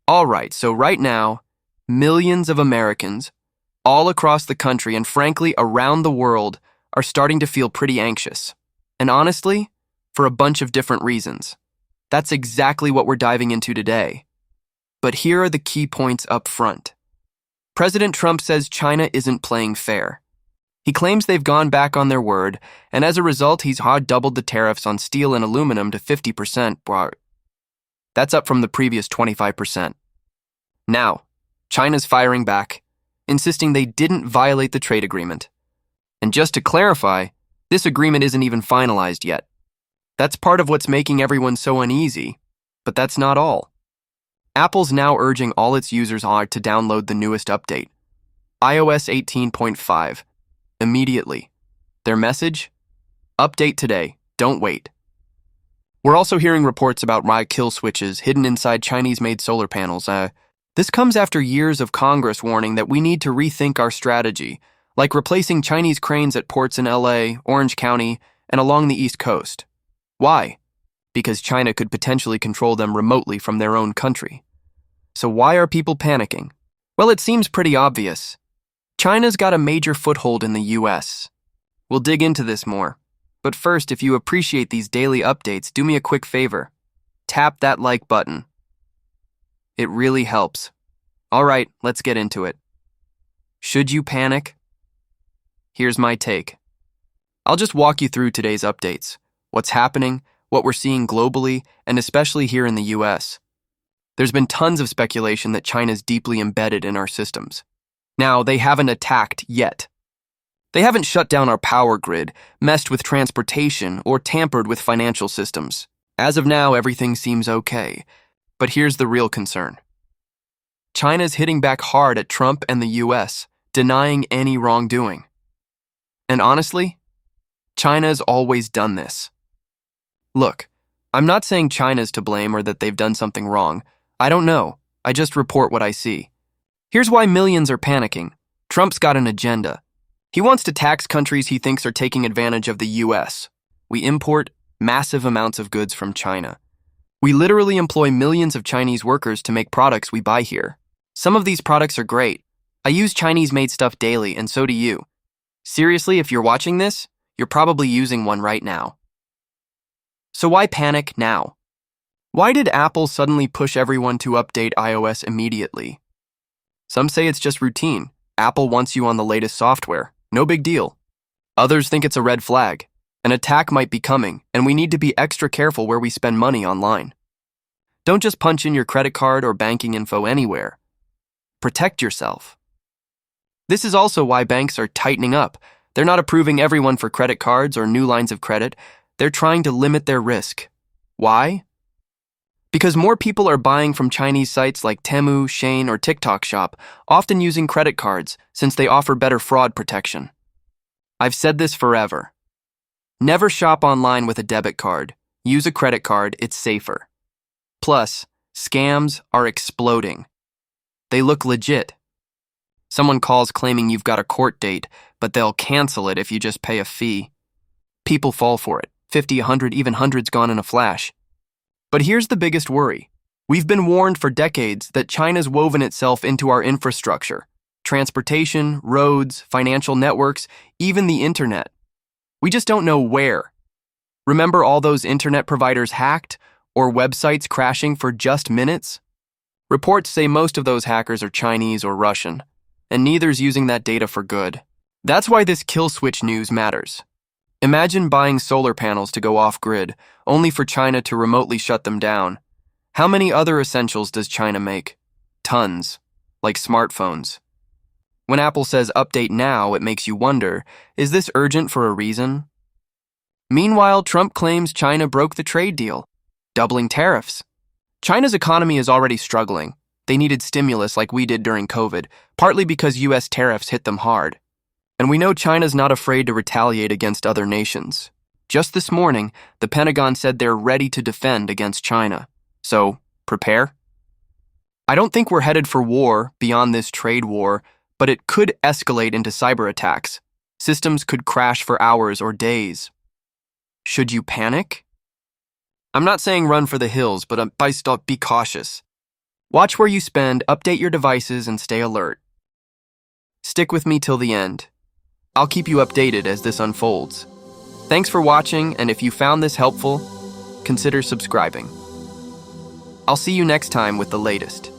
All right, so right now, millions of Americans all across the country and frankly around the world are starting to feel pretty anxious. And honestly, for a bunch of different reasons. That's exactly what we're diving into today. But here are the key points up front. President Trump says China isn't playing fair. He claims they've gone back on their word, and as a result, he's doubled the tariffs on steel and aluminum to 50%. That's up from the previous 25%. Now, China's firing back, insisting they didn't violate the trade agreement. And just to clarify, this agreement isn't even finalized yet. That's part of what's making everyone so uneasy, but that's not all. Apple's now urging all its users to download the newest update, iOS 18.5, immediately. Their message? Update today, don't wait. We're also hearing reports about kill switches hidden inside Chinese-made solar panels. This comes after years of Congress warning that we need to rethink our strategy, like replacing Chinese cranes at ports in LA, Orange County, and along the East Coast. Why? Because China could potentially control them remotely from their own country. So why are people panicking? Well, it seems pretty obvious. China's got a major foothold in the US. We'll dig into this more. But first, if you appreciate these daily updates, do me a quick favor. Tap that like button. It really helps. All right, let's get into it. Should you panic? Here's my take. I'll just walk you through today's updates, what's happening, what we're seeing globally, and especially here in the US. There's been tons of speculation that China's deeply embedded in our systems. Now, they haven't attacked yet. They haven't shut down our power grid, messed with transportation, or tampered with financial systems. As of now, everything seems okay. But here's the real concern. China's hitting back hard at Trump and the US, denying any wrongdoing. And honestly, China's always done this. Look, I'm not saying China's to blame or that they've done something wrong. I don't know. I just report what I see. Here's why millions are panicking. Trump's got an agenda. He wants to tax countries he thinks are taking advantage of the US. We import massive amounts of goods from China. We literally employ millions of Chinese workers to make products we buy here. Some of these products are great. I use Chinese-made stuff daily, and so do you. Seriously, if you're watching this, you're probably using one right now. So why panic now? Why did Apple suddenly push everyone to update iOS immediately? Some say it's just routine. Apple wants you on the latest software. No big deal. Others think it's a red flag. An attack might be coming, and we need to be extra careful where we spend money online. Don't just punch in your credit card or banking info anywhere. Protect yourself. This is also why banks are tightening up. They're not approving everyone for credit cards or new lines of credit. They're trying to limit their risk. Why? Because more people are buying from Chinese sites like Temu, Shein, or TikTok Shop, often using credit cards since they offer better fraud protection. I've said this forever. Never shop online with a debit card. Use a credit card, it's safer. Plus, scams are exploding. They look legit. Someone calls claiming you've got a court date, but they'll cancel it if you just pay a fee. People fall for it. 50, 100, even hundreds gone in a flash. But here's the biggest worry. We've been warned for decades that China's woven itself into our infrastructure. Transportation, roads, financial networks, even the internet. We just don't know where. Remember all those internet providers hacked or websites crashing for just minutes? Reports say most of those hackers are Chinese or Russian, and neither's using that data for good. That's why this kill switch news matters. Imagine buying solar panels to go off-grid, only for China to remotely shut them down. How many other essentials does China make? Tons, like smartphones. When Apple says update now, it makes you wonder, is this urgent for a reason? Meanwhile, Trump claims China broke the trade deal, doubling tariffs. China's economy is already struggling. They needed stimulus like we did during COVID, partly because US tariffs hit them hard. And we know China's not afraid to retaliate against other nations. Just this morning, the Pentagon said they're ready to defend against China. So, prepare? I don't think we're headed for war beyond this trade war, but it could escalate into cyber attacks. Systems could crash for hours or days. Should you panic? I'm not saying run for the hills, but be cautious. Watch where you spend, update your devices, and stay alert. Stick with me till the end. I'll keep you updated as this unfolds. Thanks for watching, and if you found this helpful, consider subscribing. I'll see you next time with the latest.